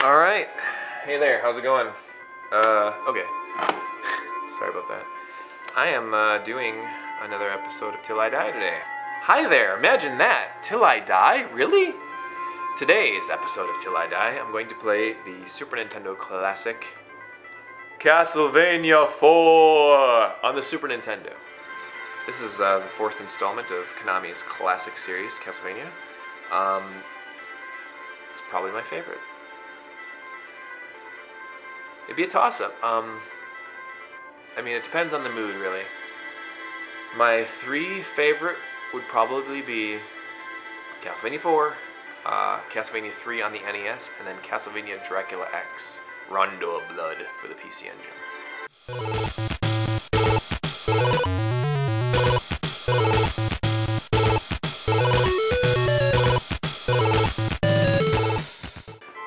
Alright. Hey there, how's it going? Okay. Sorry about that. I am doing another episode of Till I Die today. Hi there, imagine that! Till I Die? Really? Today's episode of Till I Die, I'm going to play the Super Nintendo classic Castlevania IV on the Super Nintendo. This is the fourth installment of Konami's classic series, Castlevania. It's probably my favorite. It'd be a toss-up. I mean, it depends on the mood, really. My three favorite would probably be Castlevania IV, Castlevania III on the NES, and then Castlevania Dracula X, Rondo of Blood for the PC Engine.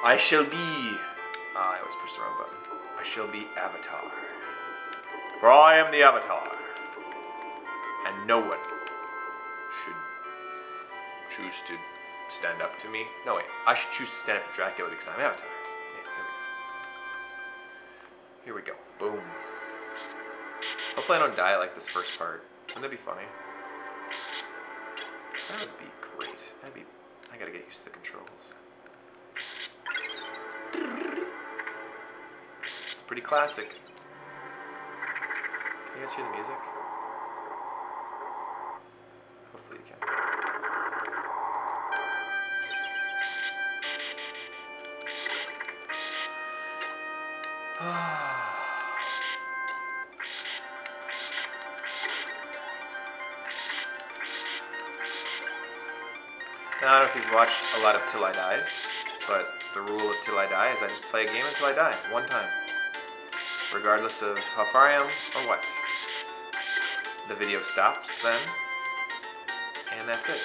I shall be... I always push the wrong button. I shall be Avatar. For I am the Avatar. And no one should choose to stand up to me. No, wait. I should choose to stand up to Dracula because I'm Avatar. Yeah, here we go. Boom. Hopefully I don't die like this first part. Wouldn't that be funny? That would be great. I gotta get used to the controls. It's pretty classic. Can you guys hear the music? Hopefully you can. Now, I don't know if you've watched a lot of Till I Dies, but the rule of Till I Die is I just play a game until I die, one time. Regardless of how far I am or what. The video stops then, and that's it.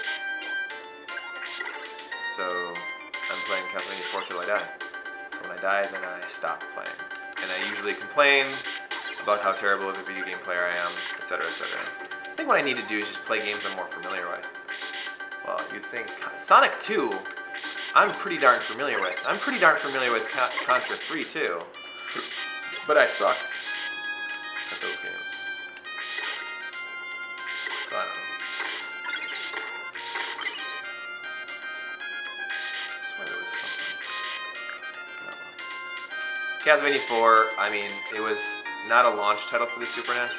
So, I'm playing Castlevania IV Till I Die. So when I die, then I stop playing. And I usually complain about how terrible of a video game player I am, etc., etc. I think what I need to do is just play games I'm more familiar with. Well, you'd think Sonic 2, I'm pretty darn familiar with. I'm pretty darn familiar with Contra 3 too. But I sucked at those games. So I don't know. I swear there was something. Castlevania 4, I mean, it was not a launch title for the Super NES,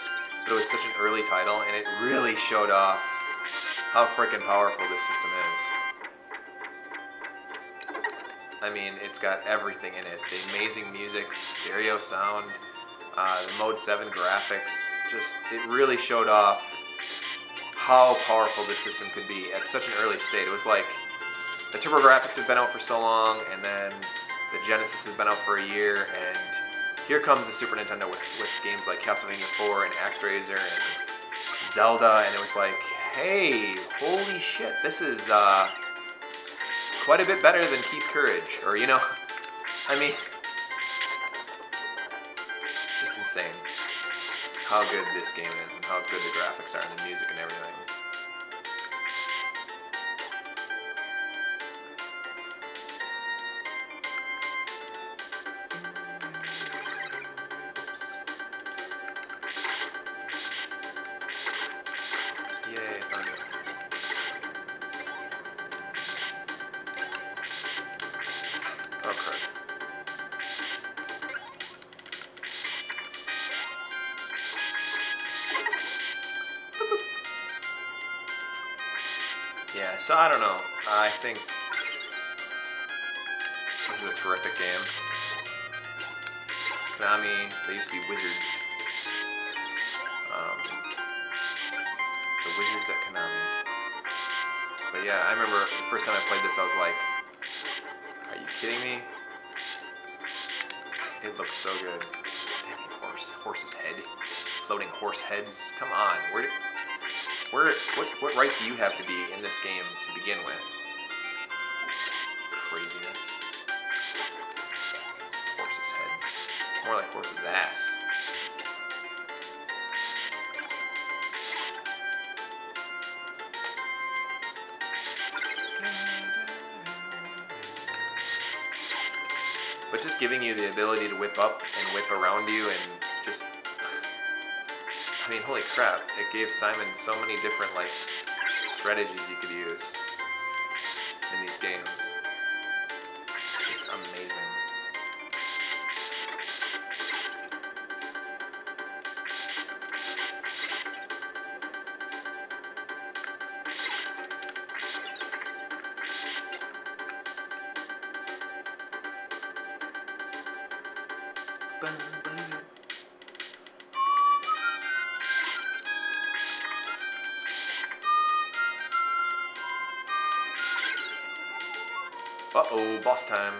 but it was such an early title, and it really showed off how freaking powerful this system is. I mean, it's got everything in it. The amazing music, the stereo sound, the Mode 7 graphics. Just, it really showed off how powerful this system could be at such an early state. It was like, the TurboGrafx had been out for so long, and then the Genesis had been out for a year, and here comes the Super Nintendo with games like Castlevania IV and ActRaiser and Zelda, and it was like, hey, holy shit, this is quite a bit better than Keep Courage, or, you know, I mean, it's just insane how good this game is, and how good the graphics are, and the music and everything. Yay, found it. Oh, crap. Yeah, so I don't know. I think this is a terrific game. Konami, they used to be wizards. The wizards at Konami. But yeah, I remember the first time I played this, I was like, are you kidding me? It looks so good. Damn horse's head. Floating horse heads. Come on, what right do you have to be in this game to begin with? Craziness. Horse's heads. More like horse's ass. but just giving you the ability to whip up and whip around you and just, I mean, holy crap, it gave Simon so many different, like, strategies you could use in these games. Just amazing. Uh-oh, boss time.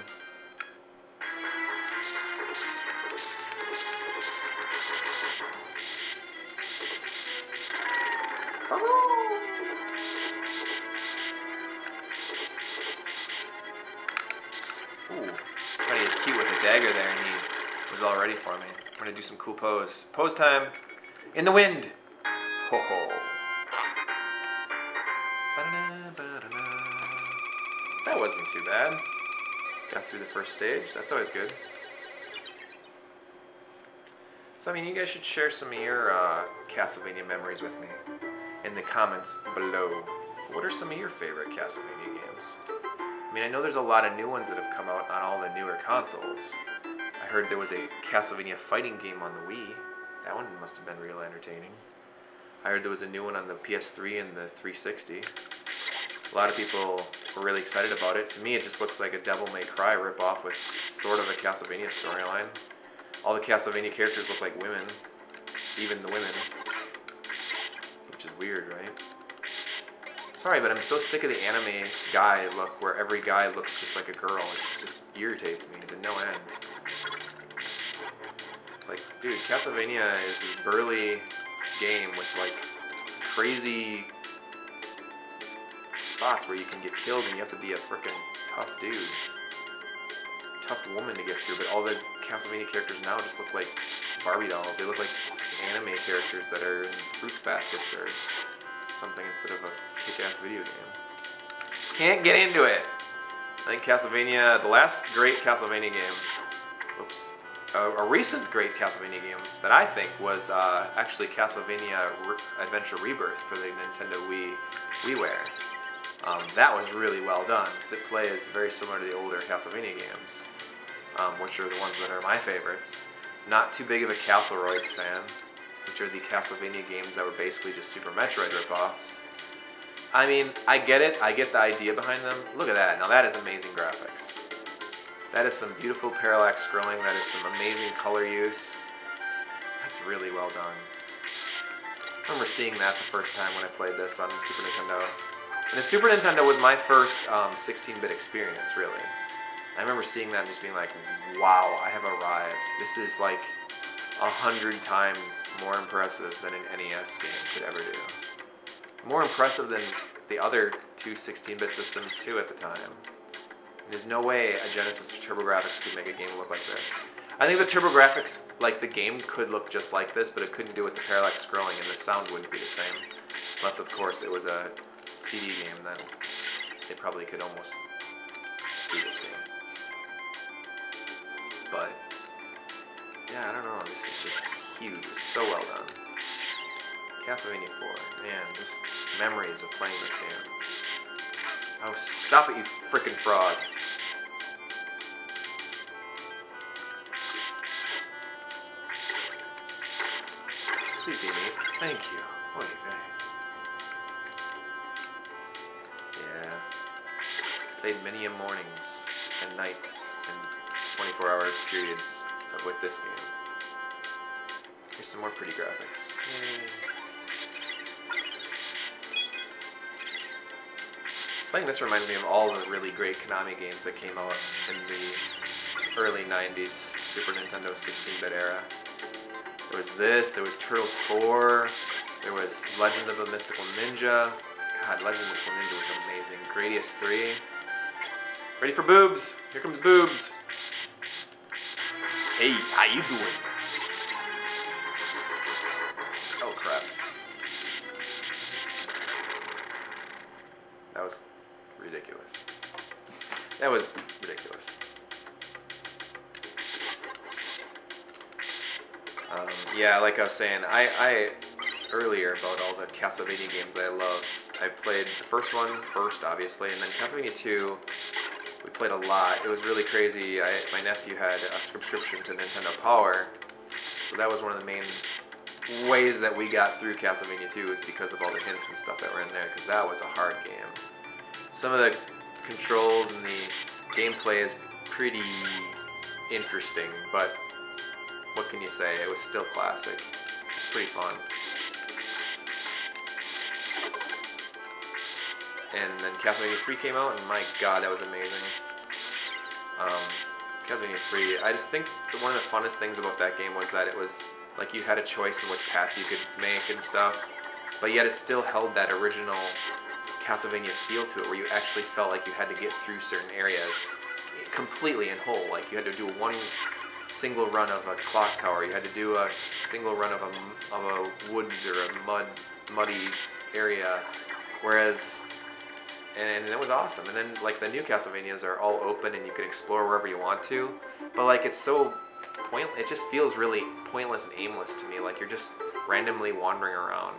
Ooh, trying to get cute with a dagger there, and he was all ready for me. I'm gonna do some cool pose. Pose time! In the wind! Ho ho! That wasn't too bad. Got through the first stage. That's always good. So, I mean, you guys should share some of your Castlevania memories with me in the comments below. What are some of your favorite Castlevania games? I mean, I know there's a lot of new ones that have come out on all the newer consoles. I heard there was a Castlevania fighting game on the Wii. That one must have been real entertaining. I heard there was a new one on the PS3 and the 360. A lot of people were really excited about it. To me, it just looks like a Devil May Cry ripoff with sort of a Castlevania storyline. All the Castlevania characters look like women, even the women, which is weird, right? Sorry, but I'm so sick of the anime guy look where every guy looks just like a girl. It just irritates me to no end. It's like, dude, Castlevania is this burly game with like crazy spots where you can get killed and you have to be a freaking tough dude. Tough woman to get through, but all the Castlevania characters now just look like Barbie dolls. They look like anime characters that are in fruits baskets or something instead of a kick-ass video game. Can't get into it. I think Castlevania, the last great Castlevania game, a recent great Castlevania game that I think was actually Castlevania Adventure Rebirth for the Nintendo WiiWare. That was really well done because it plays very similar to the older Castlevania games, which are the ones that are my favorites. Not too big of a Castleroids fan, which are the Castlevania games that were basically just Super Metroid ripoffs. I mean, I get it. I get the idea behind them. Look at that. Now that is amazing graphics. That is some beautiful parallax scrolling. That is some amazing color use. That's really well done. I remember seeing that the first time when I played this on the Super Nintendo. And the Super Nintendo was my first 16-bit experience, really. I remember seeing that and just being like, wow, I have arrived. This is like 100 times more impressive than an NES game could ever do. More impressive than the other two 16-bit systems, too, at the time. There's no way a Genesis or TurboGrafx could make a game look like this. I think the TurboGrafx, like the game could look just like this, but it couldn't do it with the parallax scrolling, and the sound wouldn't be the same. Unless, of course, it was a CD game, then they probably could almost do this game. But, yeah, I don't know, this is just huge. It's so well done. Castlevania IV, man, just memories of playing this game. Oh, stop it, you frickin' frog. Please be me. Thank you. Oy vey. Yeah. Played many a mornings and nights and 24-hour periods with this game. Here's some more pretty graphics. Yay. Playing this reminds me of all the really great Konami games that came out in the early 90s Super Nintendo 16-bit era. There was this, there was Turtles 4, there was Legend of the Mystical Ninja. God, Legend of the Mystical Ninja was amazing. Gradius 3. Ready for boobs? Here comes boobs. Hey, how you doing? Oh crap. That was ridiculous. That was ridiculous. Yeah, like I was saying, I earlier about all the Castlevania games that I love. I played the first one first, obviously, and then Castlevania 2. We played a lot. It was really crazy. My nephew had a subscription to Nintendo Power, so that was one of the main ways that we got through Castlevania 2 was because of all the hints and stuff that were in there, because that was a hard game. Some of the controls and the gameplay is pretty interesting, but what can you say? It was still classic. It's pretty fun. And then Castlevania 3 came out, and my god, that was amazing. Castlevania 3, I just think one of the funnest things about that game was that it was like you had a choice in which path you could make and stuff, but yet it still held that original Castlevania feel to it, where you actually felt like you had to get through certain areas completely in whole. Like you had to do one single run of a clock tower, you had to do a single run of a woods or a muddy area, whereas and it was awesome. And then like the new Castlevanias are all open and you can explore wherever you want to, but like it's so it just feels really pointless and aimless to me, like you're just randomly wandering around.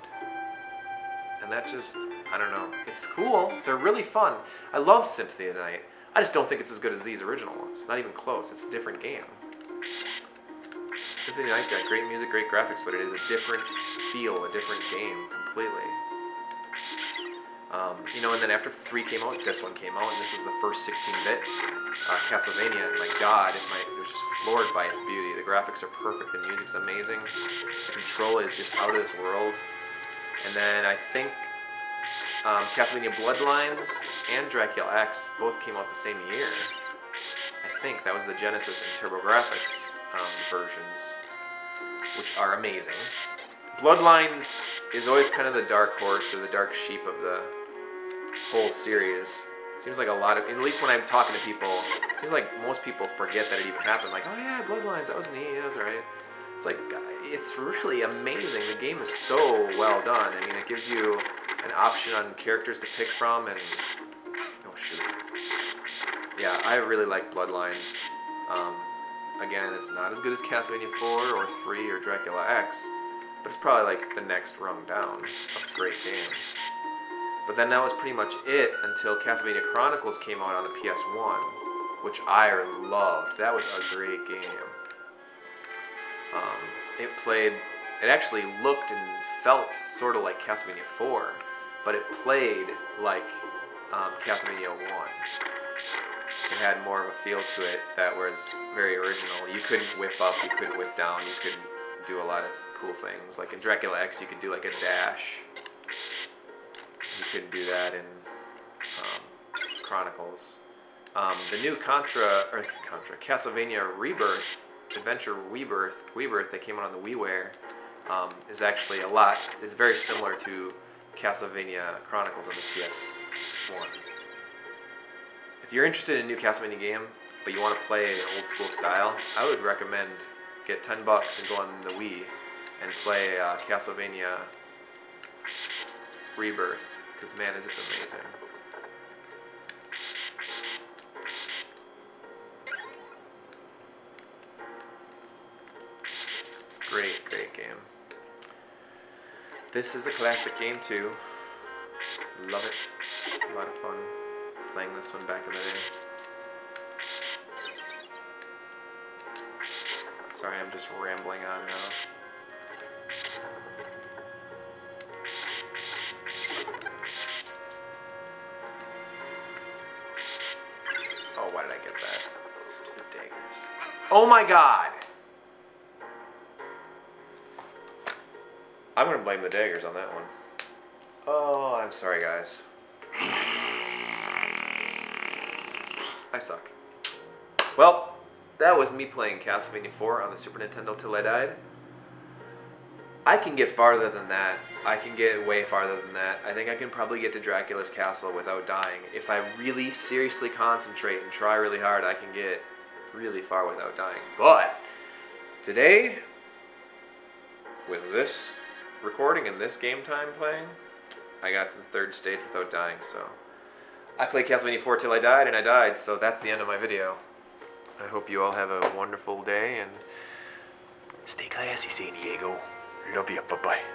And that just, I don't know, it's cool, they're really fun. I love Symphony of the Night. I just don't think it's as good as these original ones. Not even close, it's a different game. Symphony of the Night's got great music, great graphics, but it is a different feel, a different game, completely. You know, and then after 3 came out, this one came out, and this was the first 16-bit Castlevania, and my god, it was just floored by its beauty. The graphics are perfect, the music's amazing, the control is just out of this world. And then I think Castlevania Bloodlines and Dracula X both came out the same year. I think that was the Genesis and TurboGrafx versions, which are amazing. Bloodlines is always kind of the dark horse or the dark sheep of the whole series. It seems like a lot of, at least when I'm talking to people, it seems like most people forget that it even happened. Like, oh yeah, Bloodlines, that was neat, that was right. It's like, it's really amazing. The game is so well done. I mean, it gives you an option on characters to pick from, and oh shoot. Yeah, I really like Bloodlines. Again, it's not as good as Castlevania 4 or 3 or Dracula X, but it's probably like the next rung down of great games. But then that was pretty much it until Castlevania Chronicles came out on the PS1, which I loved. That was a great game. It actually looked and felt sort of like Castlevania 4, but it played like Castlevania 1. It had more of a feel to it that was very original. You couldn't whip up, you couldn't whip down, you couldn't do a lot of cool things. Like in Dracula X, you could do like a dash. You couldn't do that in Chronicles. The new Castlevania Rebirth, Adventure Rebirth that came out on the WiiWare is actually is very similar to Castlevania Chronicles on the PS1. If you're interested in a new Castlevania game, but you want to play an old school style, I would recommend get $10 and go on the Wii and play Castlevania Rebirth, because man, is it amazing. Great game. This is a classic game too. Love it. A lot of fun playing this one back in the day. Sorry, I'm just rambling on now. Oh, why did I get that? Those stupid daggers. Oh my god! I'm gonna blame the daggers on that one. Oh, I'm sorry, guys. I suck. Well, that was me playing Castlevania IV on the Super Nintendo till I died. I can get farther than that. I can get way farther than that. I think I can probably get to Dracula's castle without dying. If I really seriously concentrate and try really hard, I can get really far without dying. But today, with this recording and this game time playing, I got to the 3rd stage without dying, so I played Castlevania IV till I died, and I died, so that's the end of my video. I hope you all have a wonderful day, and stay classy. What's he saying, Diego? Love you. Bye bye.